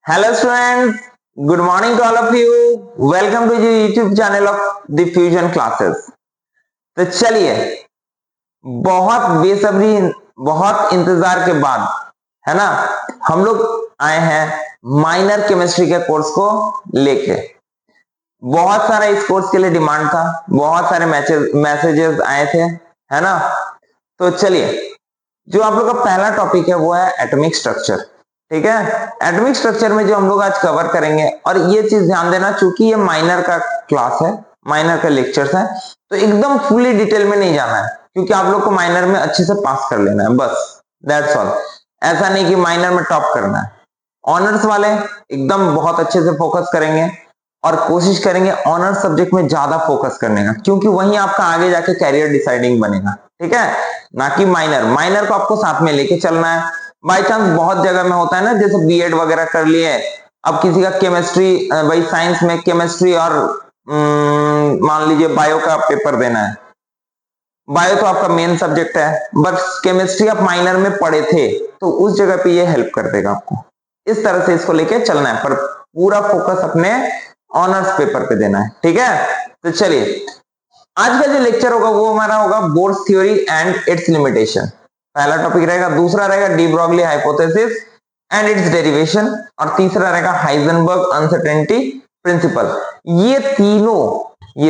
Hello students, good morning to all of you. Welcome to the YouTube channel of the Fusion Classes. तो चलिए, बहुत बेसब्री, बहुत इंतजार के बाद है ना, हम लोग आए हैं माइनर केमिस्ट्री के कोर्स को लेके। बहुत सारा इस कोर्स के लिए डिमांड था, बहुत सारे मैसेजेस आए थे, है ना। तो चलिए, जो आप लोग का पहला टॉपिक है वो है एटॉमिक स्ट्रक्चर। ठीक है, एटॉमिक स्ट्रक्चर में जो हम लोग आज कवर करेंगे, और ये चीज ध्यान देना चूंकि ये माइनर का क्लास है, माइनर का लेक्चर्स है, तो एकदम फुली डिटेल में नहीं जाना है, क्योंकि आप लोग को माइनर में अच्छे से पास कर लेना है, बस दैट्स ऑल। ऐसा नहीं कि माइनर में टॉप करना है। ऑनर्स वाले एकदम बहुत अच्छे से फोकस करेंगे और कोशिश करेंगे ऑनर्स सब्जेक्ट में ज्यादा फोकस करने का, क्योंकि वहीं आपका आगे जाके कैरियर डिसाइडिंग बनेगा। ठीक है, ना कि माइनर को आपको साथ में लेके चलना है। बाई चांस बहुत जगह में होता है ना, जैसे बीएड वगैरह कर लिए, अब किसी का केमिस्ट्री, भाई साइंस में केमिस्ट्री और मान लीजिए बायो का पेपर देना है। बायो तो आपका मेन सब्जेक्ट है, बट केमिस्ट्री आप माइनर में पढ़े थे, तो उस जगह पे ये हेल्प कर देगा आपको। इस तरह से इसको लेके चलना है, पर पूरा फोकस अपने ऑनर्स पेपर पे देना है। ठीक है, तो चलिए, आज का जो लेक्चर होगा वो हमारा होगा bourse theory and it's limitation, पहला टॉपिक रहेगा। दूसरा रहेगा de Broglie hypothesis and it's derivation, और तीसरा रहेगा हाइजेनबर्ग अनसर्टेनिटी प्रिंसिपल। ये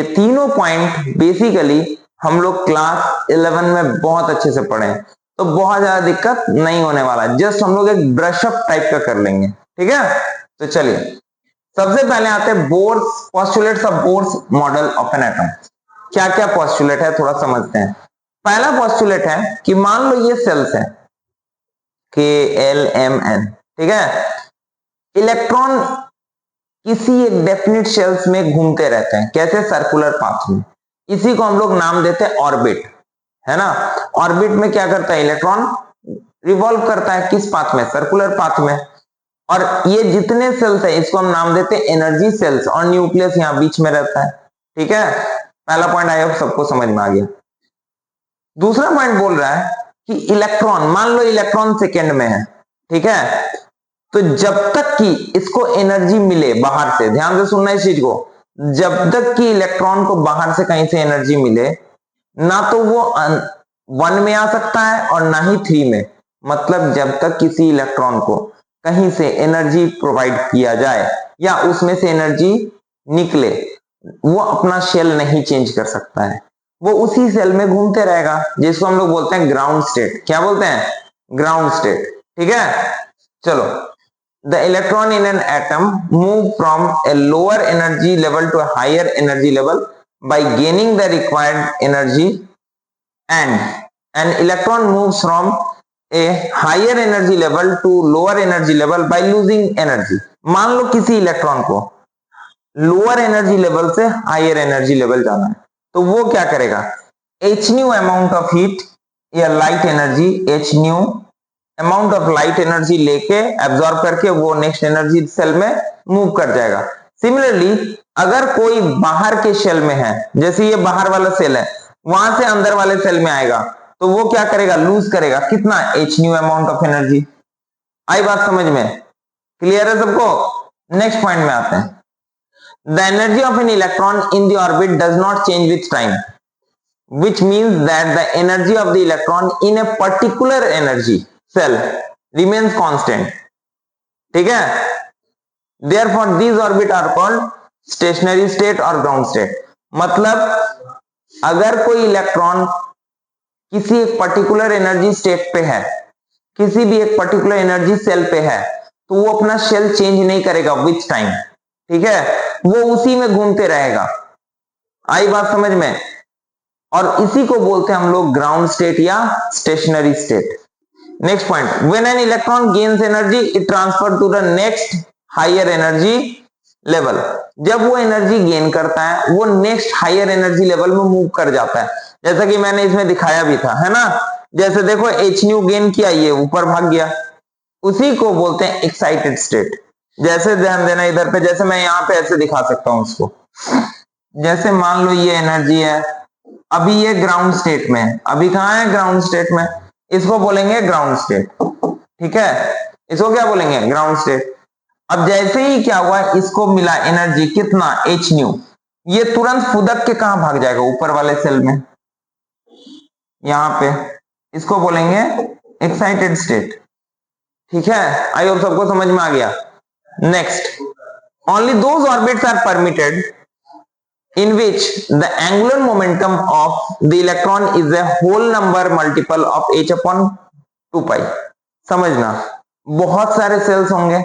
तीनों पॉइंट बेसिकली हम लोग क्लास 11 में बहुत अच्छे से पढ़े, तो बहुत ज्यादा दिक्कत नहीं होने वाला, जस्ट हम लोग एक ब्रशअप टाइप का कर लेंगे। ठीक है, तो चलिए, सबसे पहले आते हैं Bohr's postulates of Bohr's model of an atom. क्या क्या पोस्टुलेट है थोड़ा समझते हैं। पहला पोस्टुलेट है कि मान लो ये सेल्स है KLMN, ठीक है। इलेक्ट्रॉन किसी एक डेफिनिट शेल्स में घूमते रहते हैं, कैसे? सर्कुलर पाथ में। इसी को हम लोग नाम देते हैं ऑर्बिट, है ना। ऑर्बिट में क्या करता है? इलेक्ट्रॉन रिवॉल्व करता है, किस पाथ में? सर्कुलर पाथ में। और ये जितने सेल्स है इसको हम नाम देते हैं एनर्जी सेल्स, और न्यूक्लियस यहाँ बीच में रहता है। ठीक है, पहला पॉइंट आई होप सबको समझ में आ गया। दूसरा पॉइंट बोल रहा है कि इलेक्ट्रॉन, मान लो इलेक्ट्रॉन सेकेंड में है, ठीक है, तो जब तक कि इसको एनर्जी मिले बाहर से, ध्यान से सुनना इस चीज को, जब तक कि इलेक्ट्रॉन को बाहर से कहीं से एनर्जी मिले, ना तो वो 1 में आ सकता है और ना ही 3 में। मतलब जब तक किसी इलेक्ट्रॉन को कहीं से एनर्जी प्रोवाइड किया जाए या उसमें से एनर्जी निकले, वो अपना शेल नहीं चेंज कर सकता है, वो उसी सेल में घूमते रहेगा, जिसको हम लोग बोलते हैं ग्राउंड स्टेट। क्या बोलते हैं? Ground state. ठीक है, चलो, the electron in an atom move from a lower energy level to a higher energy level by gaining the required energy, and an electron moves from a higher energy level to lower energy level by losing energy. मान लो किसी electron को lower energy level से higher energy level जाना है, तो वो क्या करेगा? h nu amount of heat या light energy, h nu amount of light energy लेके एब्जॉर्ब करके वो नेक्स्ट एनर्जी सेल में मूव कर जाएगा। सिमिलरली अगर कोई बाहर के सेल में है, जैसे ये बाहर वाला सेल है, वहां से अंदर वाले सेल में आएगा, तो वो क्या करेगा? लूज करेगा कितना? h nu amount of energy. आई बात समझ में? क्लियर है सबको? नेक्स्ट पॉइंट में आते हैं। The energy of an electron in the orbit does not change with time, which means that the energy of the electron in a particular energy cell remains constant. ठीक है, therefore these orbit are called stationary state or ground state. मतलब अगर कोई electron किसी एक particular energy state पे है, किसी भी एक पर्टिकुलर एनर्जी सेल पे है, तो वो अपना शेल चेंज नहीं करेगा विथ टाइम। ठीक है, वो उसी में घूमते रहेगा। आई बात समझ में? और इसी को बोलते हैं हम लोग ग्राउंड स्टेट या stationary state. Next point, when an electron gains energy it transfer to the next higher energy level. जब वो एनर्जी गेन करता है, वो नेक्स्ट हायर एनर्जी लेवल में मूव कर जाता है, जैसा कि मैंने इसमें दिखाया भी था, है ना। जैसे देखो h न्यू गेन किया, ये ऊपर भाग गया, उसी को बोलते हैं एक्साइटेड स्टेट। जैसे ध्यान देना इधर पे, जैसे मैं यहाँ पे ऐसे दिखा सकता हूँ इसको, जैसे मान लो ये एनर्जी है, अभी ये ग्राउंड स्टेट में है, अभी कहाँ है? ग्राउंड स्टेट में। इसको बोलेंगे ग्राउंड स्टेट। ठीक है, इसको क्या बोलेंगे? Ground state. अब जैसे ही क्या हुआ, इसको मिला एनर्जी कितना, एच न्यू, ये तुरंत फुदक के कहां भाग जाएगा, ऊपर वाले सेल में, यहां पे, इसको बोलेंगे एक्साइटेड स्टेट। ठीक है, आई होप सबको समझ में आ गया। Next, only those orbits are permitted in which the angular momentum of the electron is a whole number multiple of h upon 2 pi। समझना, बहुत सारे सेल्स होंगे,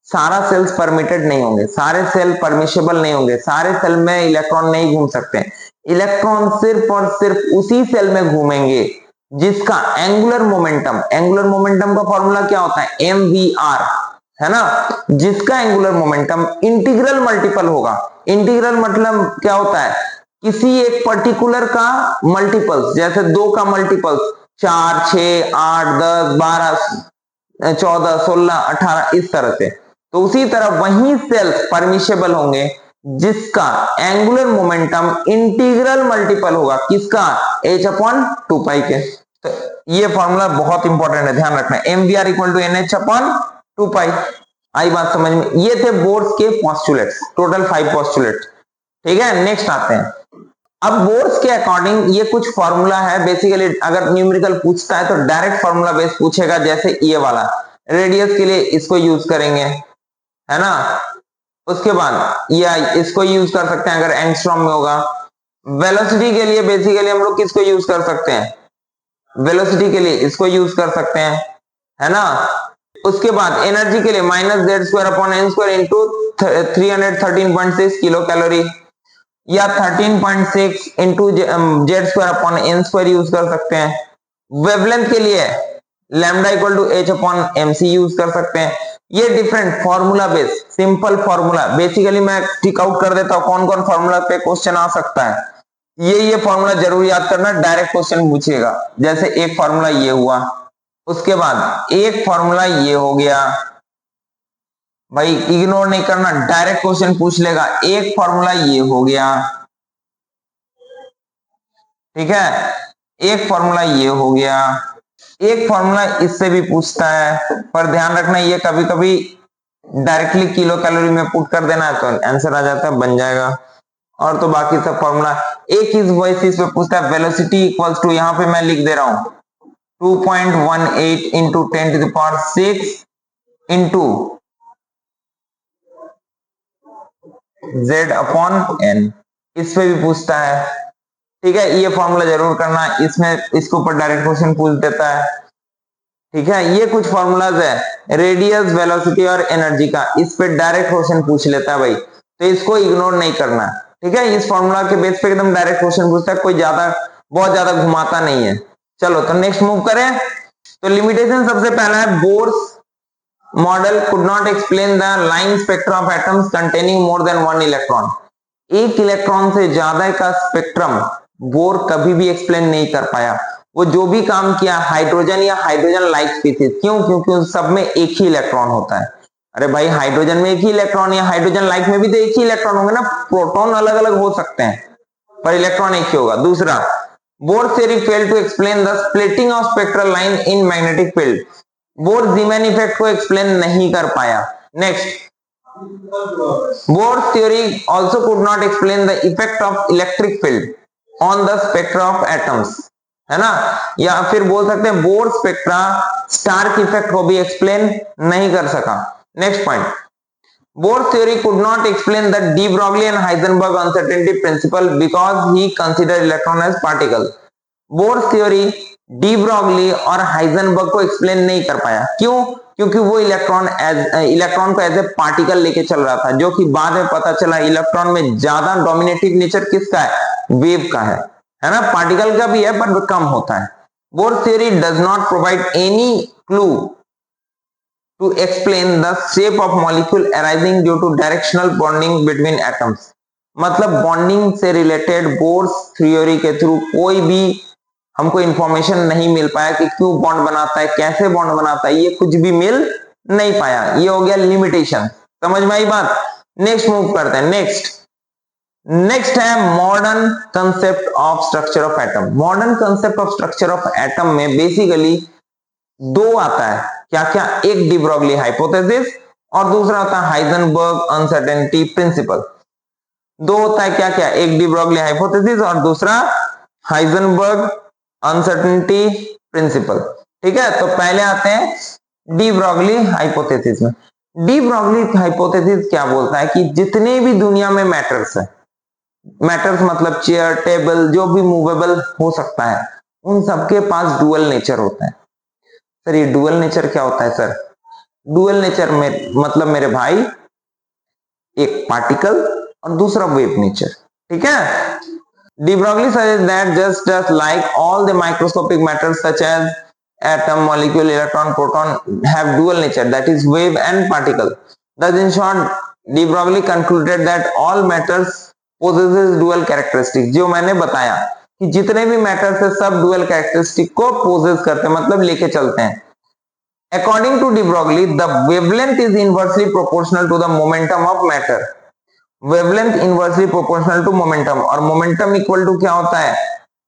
सारा सेल्स परमिटेड नहीं होंगे, सारे सेल परमिशेबल नहीं होंगे, सारे सेल में इलेक्ट्रॉन नहीं घूम सकते। इलेक्ट्रॉन सिर्फ और सिर्फ उसी सेल में घूमेंगे जिसका एंगुलर मोमेंटम का फॉर्मूला क्या होता है, mvr, है ना, जिसका एंगुलर मोमेंटम इंटीग्रल मल्टीपल होगा। इंटीग्रल मतलब क्या होता है, किसी एक पर्टिकुलर का मल्टीपल्स, जैसे 2 का मल्टीपल्स 4, 6, 8, 10, 12, 14, 16, 18, इस तरह से। तो उसी तरह वही सेल्स परमिशेबल होंगे जिसका एंगुलर मोमेंटम इंटीग्रल मल्टीपल होगा किसका, h अपॉन 2 पाई के। तो ये फॉर्मूला बहुत इंपॉर्टेंट है, ध्यान रखना, mvr equal to nh upon 2 pi. आई बात समझ में। ये थे बोर्स के पोस्टुलेट्स, टोटल 5 पोस्टुलेट। ठीक है, नेक्स्ट आते हैं। अब बोर्स के अकॉर्डिंग ये कुछ फॉर्मूला है, बेसिकली अगर न्यूमेरिकल पूछता है तो डायरेक्ट फॉर्मूला बेस पूछेगा, जैसे ये वाला रेडियस के लिए इसको यूज करेंगे, है ना। उसके बाद ये इसको यूज कर सकते हैं अगर एंगस्ट्रॉम में होगा। वेलोसिटी के लिए बेसिकली हम लोग किसको यूज कर सकते हैं, वेलोसिटी के लिए इसको यूज कर सकते हैं, है ना। उसके बाद एनर्जी के लिए minus Z square upon N square into 313.6 kilo calorie, या 13.6 into Z square upon N square use कर सकते हैं। वेवलेंथ के लिए lambda equal to H upon MC use कर सकते हैं। ये different formula base, simple formula, basically मैं टिक आउट कर देता हूं कौन कौन फॉर्मूला पे क्वेश्चन आ सकता है। ये फॉर्मूला जरूर याद करना, डायरेक्ट क्वेश्चन पूछेगा। जैसे एक फॉर्मूला ये हुआ, उसके बाद एक फॉर्मूला ये हो गया, भाई इग्नोर नहीं करना, डायरेक्ट क्वेश्चन पूछ लेगा। एक फॉर्मूला ये हो गया, ठीक है, एक फॉर्मूला ये हो गया, एक फॉर्मूला इससे भी पूछता है, पर ध्यान रखना ये कभी कभी डायरेक्टली किलो कैलोरी में पुट कर देना है तो आंसर आ जाता है, बन जाएगा। और तो बाकी सब फॉर्मूला एक इस बेसिस पे पूछता है, वेलोसिटी इक्वल्स टू, यहां पे मैं लिख दे रहा हूं 2.18 into 10⁶ into z upon n, इस पे भी पूछता है। ठीक है, ये फॉर्मूला जरूर करना, इसमें इसके ऊपर डायरेक्ट क्वेश्चन पूछ देता है। ठीक है, ये कुछ फॉर्मूलाज है रेडियस, वेलोसिटी और एनर्जी का, इस पे डायरेक्ट क्वेश्चन पूछ लेता है भाई, तो इसको इग्नोर नहीं करना। ठीक है, इस फॉर्मूला के बेस पे एकदम डायरेक्ट क्वेश्चन पूछता है, कोई बहुत ज्यादा घुमाता नहीं है। चलो तो नेक्स्ट मूव करें। तो लिमिटेशन सबसे पहला है, Bohr's model could not explain the line spectrum of atoms containing more than 1 electron. एक इलेक्ट्रॉन से ज्यादा का स्पेक्ट्रम बोर कभी भी एक्सप्लेन नहीं कर पाया। वो जो भी काम किया हाइड्रोजन या हाइड्रोजन लाइक स्पीसीज, क्यों, क्योंकि उन सब में एक ही इलेक्ट्रॉन होता है। अरे भाई हाइड्रोजन में एक ही इलेक्ट्रॉन, या हाइड्रोजन लाइक में भी तो एक ही इलेक्ट्रॉन होंगे ना, प्रोटॉन अलग अलग हो सकते हैं पर इलेक्ट्रॉन एक ही होगा। दूसरा, Bohr theory failed to explain the splitting of spectral line in magnetic field. Bohr Zeeman effect को एक्सप्लेन नहीं कर पाया। Next, Bohr's theory also could not explain the effect of electric field on the spectra of atoms, है ना। या फिर बोल सकते हैं बोर स्पेक्ट्रा स्टार्क इफेक्ट को भी एक्सप्लेन नहीं कर सका। Next point, Bohr's theory could not explain the de Broglie and Heisenberg uncertainty principle because he considered electron as particle। Bohr's theory de Broglie और हाइजेनबर्ग को एक्सप्लेन नहीं कर पाया, क्यों, क्योंकि वो इलेक्ट्रॉन को एज ए पार्टिकल लेके चल रहा था, जो कि बाद में पता चला इलेक्ट्रॉन में ज्यादा डोमिनेटिंग नेचर किसका है, वेव का है ना, पार्टिकल का भी है पर कम होता है। Bohr's theory does not provide any clue to explain the shape of molecule arising due to directional bonding between atoms. मतलब बॉन्डिंग से रिलेटेड बोर्स थ्योरी के थ्रू कोई भी हमको इंफॉर्मेशन नहीं मिल पाया कि क्यों बॉन्ड बनाता है, कैसे बॉन्ड बनाता है, ये कुछ भी मिल नहीं पाया। ये हो गया लिमिटेशन, समझ में आई बात। नेक्स्ट मूव करते हैं। नेक्स्ट है modern concept of structure of atom. Modern concept of structure of atom में बेसिकली दो आता है, क्या क्या, एक डी ब्रॉगली हाइपोथेसिस और दूसरा होता है हाइजेनबर्ग अनसर्टेनिटी प्रिंसिपल। दो होता है क्या क्या, एक डी ब्रॉगली हाइपोथेसिस और दूसरा हाइजेनबर्ग अनसर्टेनिटी प्रिंसिपल। ठीक है, तो पहले आते हैं डी ब्रॉगली हाइपोथेसिस में। डी ब्रॉगली हाइपोथेसिस क्या बोलता है कि जितने भी दुनिया में मैटर्स है, मैटर्स मतलब चेयर टेबल जो भी मूवेबल हो सकता है, उन सबके पास डुअल नेचर होता है। सर ये डुअल नेचर क्या होता है सर? डुअल नेचर में मतलब मेरे भाई एक पार्टिकल और दूसरा वेव नेचर। ठीक है, De Broglie suggests that just like all the microscopic matters such as atom, molecule, electron, proton have dual nature, that is wave and particle. Thus, in short, De Broglie concluded that all matters possesses dual characteristics. जो मैंने बताया कि जितने भी matters है सब dual characteristic को poses करते हैं, मतलब लेके चलते हैं। According to De Broglie, the wavelength is inversely proportional to the momentum of matter. Wavelength inversely proportional to momentum, और मोमेंटम इक्वल टू क्या होता है,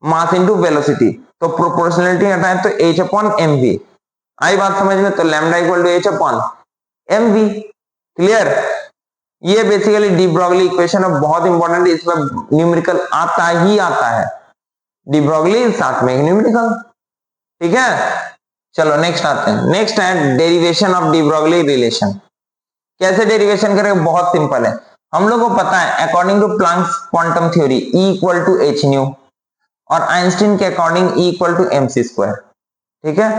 मास इनटू वेलोसिटी। तो प्रोपोर्शनलिटी हटाएं तो h अपॉन mv। आई बात समझ में? तो lambda equal to h upon mv। Clear? ये बेसिकली डी ब्रॉगली इक्वेशन है, बहुत इंपॉर्टेंट, इसमें न्यूमेरिकल आता ही आता है। डी ब्रॉगली साथ में न्यूमेरिकल। ठीक है, चलो नेक्स्ट आते हैं। नेक्स्ट है derivation of de Broglie relation. कैसे डेरिवेशन करेंगे? बहुत सिंपल है। हम लोग को पता है according to Planck's quantum theory E equal to H nu, और आइंस्टीन के according E equal to M C square. ठीक है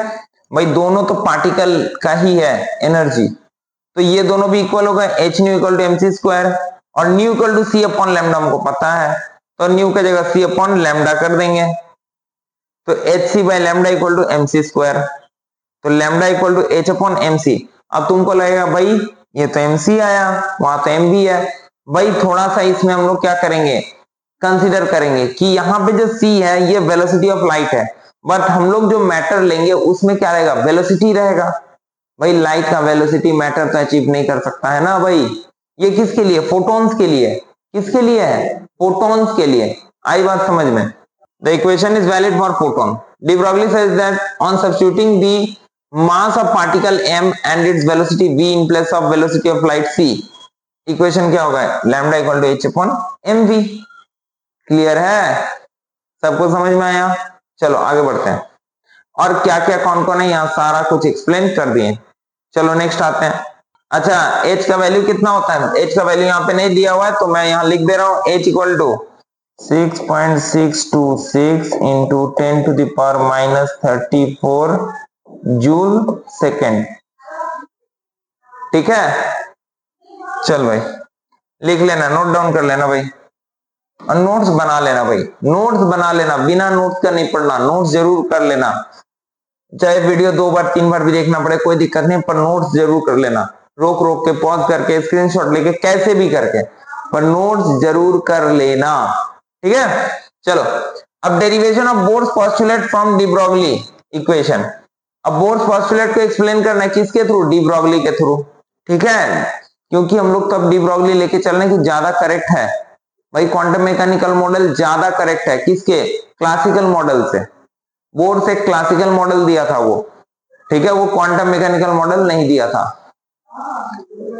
भाई, दोनों तो पार्टिकल का ही है एनर्जी, तो ये दोनों भी इक्वल हो गए, h nu equal to M C square, और nu equal to c upon lambda हमको पता है, तो न्यू की जगह सी अपॉन लैम्डा कर देंगे, तो h c by lambda equal to M C square, तो lambda equal to H upon m c. अब तुमको लगेगा भाई ये तो एम सी आया, वहां तो एम बी है। भाई थोड़ा सा इसमें हम लोग क्या करेंगे, कंसीडर करेंगे कि यहाँ पे जो c है ये वेलोसिटी ऑफ लाइट है, बट हम लोग जो मैटर लेंगे उसमें क्या रहेगा, वेलोसिटी रहेगा। भाई लाइट का वेलोसिटी मैटर तो अचीव नहीं कर सकता है ना भाई। ये किसके लिए, फोटॉन्स के लिए। किसके लिए है, फोटॉन्स के लिए। आई बात समझ में? The equation is valid for photon. De Broglie says that on substituting the mass of particle m and its velocity v in place of velocity of light c, equation क्या होगा, lambda equal to H upon M V. Clear है, सबको समझ में आया? चलो आगे बढ़ते हैं, और क्या क्या कौन कौन है यहाँ सारा कुछ एक्सप्लेन कर दिए। चलो नेक्स्ट आते हैं। अच्छा h का वैल्यू कितना होता है, h का वैल्यू यहाँ पे नहीं दिया हुआ है तो मैं यहाँ लिख दे रहा हूँ, h equal to 6.626 into 10 to the power minus 34 joule second. ठीक है, चल भाई लिख लेना, नोट डाउन कर लेना भाई, और नोट्स बना लेना भाई, नोट्स बना लेना, बिना नोट्स का नहीं पढ़ना, नोट्स जरूर कर लेना। चाहे वीडियो 2 बार 3 बार भी देखना पड़े कोई दिक्कत नहीं, पर नोट्स जरूर कर लेना, रोक रोक के पॉज करके स्क्रीनशॉट लेके कैसे भी करके, पर नोट्स जरूर कर लेना। ठीक है, चलो अब derivation of bourse postulate from D Broglie equation. अब बोर्स पोस्टुलेट को एक्सप्लेन करना है किसके थ्रू, डी ब्रॉगली के थ्रू। ठीक है, क्योंकि हम लोग तो अब डी ब्रॉगली लेके चल रहे हैं कि ज्यादा करेक्ट है भाई, क्वांटम मैकेनिकल मॉडल ज्यादा करेक्ट है किसके, क्लासिकल मॉडल से। बोर्ड से क्लासिकल मॉडल दिया था वो, ठीक है, वो क्वांटम मैकेनिकल मॉडल नहीं दिया था।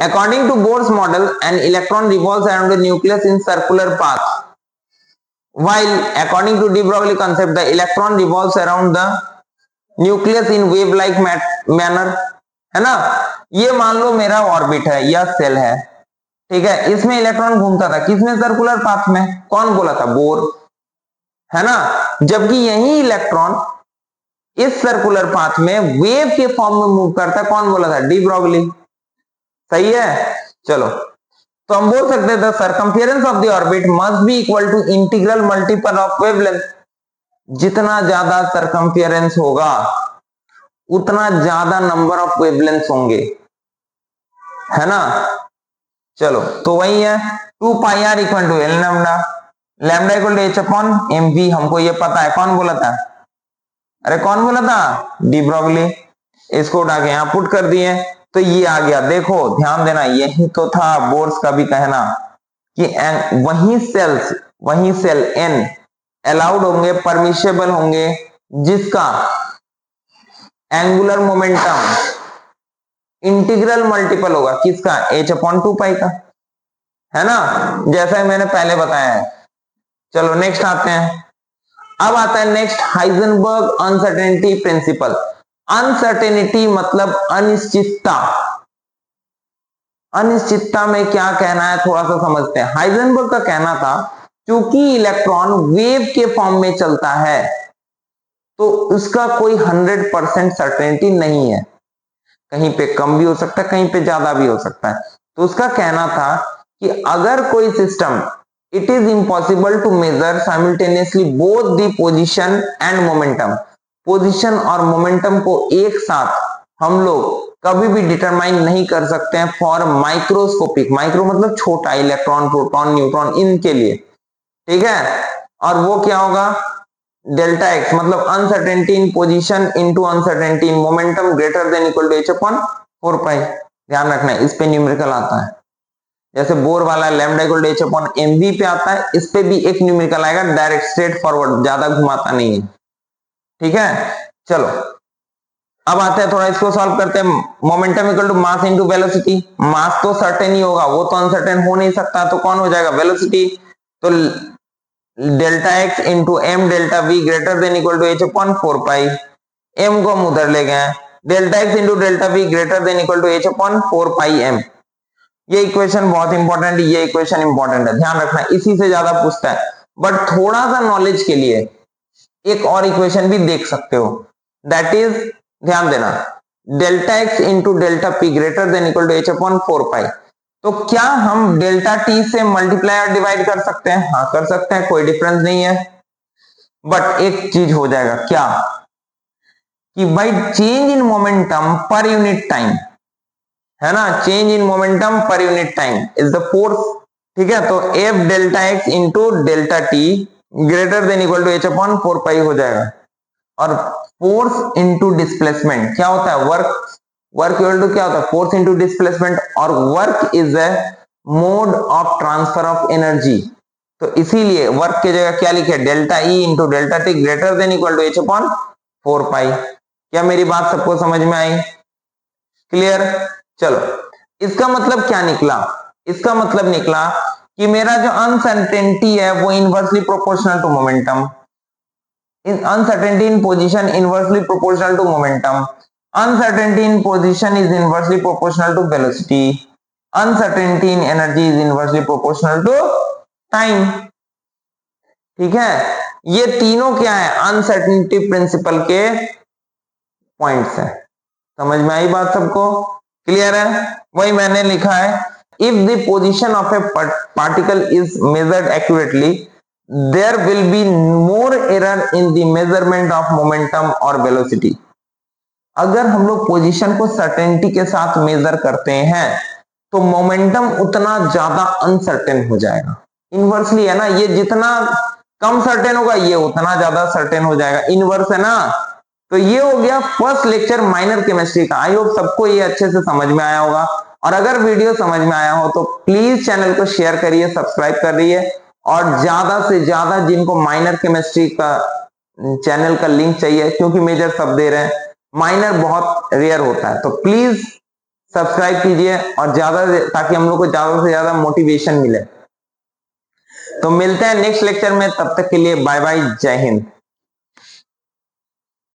According to Bohr's model an electron revolves around the nucleus in circular path, while according to de Broglie concept the electron revolves around the nucleus in wave like manner, है ना। ये मान लो मेरा orbit है या सेल है, ठीक है, इसमें इलेक्ट्रॉन घूमता था, किसमें, सर्कुलर पाथ में। कौन बोला था, बोर, है ना। जबकि यही इलेक्ट्रॉन इस सर्कुलर पाथ में वेव के फॉर्म में मूव करता है, कौन बोला था, डी ब्रॉगली। सही है, चलो तो हम बोल सकते हैं the circumference of the orbit must be equal to integral multiple of wavelength. जितना ज्यादा सर्कमफेरेंस होगा उतना ज्यादा नंबर ऑफ वेवलेंथ होंगे, है ना। चलो तो वही है 2 pi r equal to l lambda, lambda equal to H upon M v, हमको ये पता है, कौन बोला था, अरे कौन बोला था, डी ब्रॉगली। इसको उठा के यहां पुट कर दिए तो ये आ गया। देखो ध्यान देना, यही तो था बोर्स का भी कहना कि वही सेल एन अलाउड होंगे, परमिशेबल होंगे, जिसका एंगुलर मोमेंटम इंटीग्रल मल्टीपल होगा किसका, h/2 का, है ना, जैसा मैंने पहले बताया है। चलो नेक्स्ट आते हैं। अब आता है next Heisenberg uncertainty principle. Uncertainty मतलब अनिश्चितता। अनिश्चितता में क्या कहना है थोड़ा सा समझते हैं। हाइजेनबर्ग का कहना था क्योंकि इलेक्ट्रॉन वेव के फॉर्म में चलता है तो उसका कोई 100% सर्टेनिटी नहीं है, कहीं पे कम भी हो सकता है, कहीं पे ज्यादा भी हो सकता है। तो उसका कहना था कि अगर कोई system, it is impossible to measure simultaneously both the position and momentum, position और मोमेंटम को एक साथ हम लोग कभी भी डिटरमाइन नहीं कर सकते हैं फॉर माइक्रोस्कोपिक, माइक्रो मतलब छोटा, इलेक्ट्रॉन, प्रोटॉन, न्यूट्रॉन, इनके लिए, ठीक है। और वो क्या होगा, डेल्टा एक्स मतलब uncertainty in position into uncertainty in momentum greater than equal to h/4 ध्यान रखना है, इस पे न्यूमेरिकल आता है। जैसे बोर वाला लैम्डा इक्वल टू h/mv पे आता है, इस पे भी एक न्यूमेरिकल आएगा, डायरेक्ट स्ट्रेट फॉरवर्ड, ज्यादा घुमाता नहीं है, ठीक है। चलो अब आते हैं थोड़ा इसको सॉल्व करते हैं। Momentum equal to mass into velocity, mass तो सर्टेन ही होगा, वो तो अनसर्टेन हो नहीं सकता, तो कौन हो जाएगा, वेलोसिटी। तो delta X into M delta V greater than equal to h/4, M को हम उधर ले गए, delta X into delta V greater than equal to h/4 ये इक्वेशन बहुत इंपॉर्टेंट, ये इक्वेशन इंपॉर्टेंट है, ध्यान रखना, इसी से ज्यादा पूछता है। बट थोड़ा सा नॉलेज के लिए एक और इक्वेशन भी देख सकते हो, दैट इज, ध्यान देना, delta X into delta P greater than equal to h/4, तो क्या हम डेल्टा टी से मल्टीप्लाई और डिवाइड कर सकते हैं, हाँ कर सकते हैं, कोई डिफरेंस नहीं है। बट एक चीज हो जाएगा क्या, कि भाई change in momentum per unit time, है ना, change in momentum per unit time is the force, ठीक है। तो F delta X into delta T greater than equal to h/4 हो जाएगा। और फोर्स इंटू डिस्प्लेसमेंट क्या होता है, वर्क, वर्क इक्वल टू क्या होता है, फोर्स इंटू डिस्प्लेसमेंट, और work is a mode of transfer of energy. तो इसीलिए वर्क की जगह क्या लिखे, delta E into delta T greater than equal to h/4। क्या मेरी बात सबको समझ में आई, क्लियर। चलो इसका मतलब क्या निकला, इसका मतलब निकला कि मेरा जो अनसर्टेनिटी है वो inversely proportional to momentum, uncertainty in position inversely proportional to momentum, uncertainty in position is inversely proportional to velocity, uncertainty in energy is inversely proportional to time, ठीक है। ये तीनों क्या है, अनसर्टेनिटी प्रिंसिपल के पॉइंट्स है, समझ में आई बात सबको, क्लियर है। वही मैंने लिखा है, if the position of A particle is measured accurately there will be more error in the measurement of momentum or velocity। अगर हम लोग पोजीशन को सर्टेनिटी के साथ मेजर करते हैं तो मोमेंटम उतना ज्यादा अनसर्टेन हो जाएगा, इनवर्सली है ना, ये जितना कम सर्टेन होगा ये उतना ज्यादा सर्टेन हो जाएगा, इनवर्स है ना। तो ये हो गया फर्स्ट लेक्चर माइनर केमिस्ट्री का। आई होप सबको ये अच्छे से समझ में आया होगा, और अगर वीडियो समझ में आया हो तो प्लीज चैनल को शेयर करिए, सब्सक्राइब कर रहिए, और ज्यादा से ज्यादा जिनको माइनर केमिस्ट्री का चैनल का लिंक चाहिए, क्योंकि मेजर सब दे रहे हैं, माइनर बहुत रेयर होता है, तो प्लीज सब्सक्राइब कीजिए और ज्यादा, ताकि हम लोग को ज्यादा से ज्यादा मोटिवेशन मिले। तो मिलते हैं नेक्स्ट लेक्चर में, तब तक के लिए बाय बाय, जय हिंद।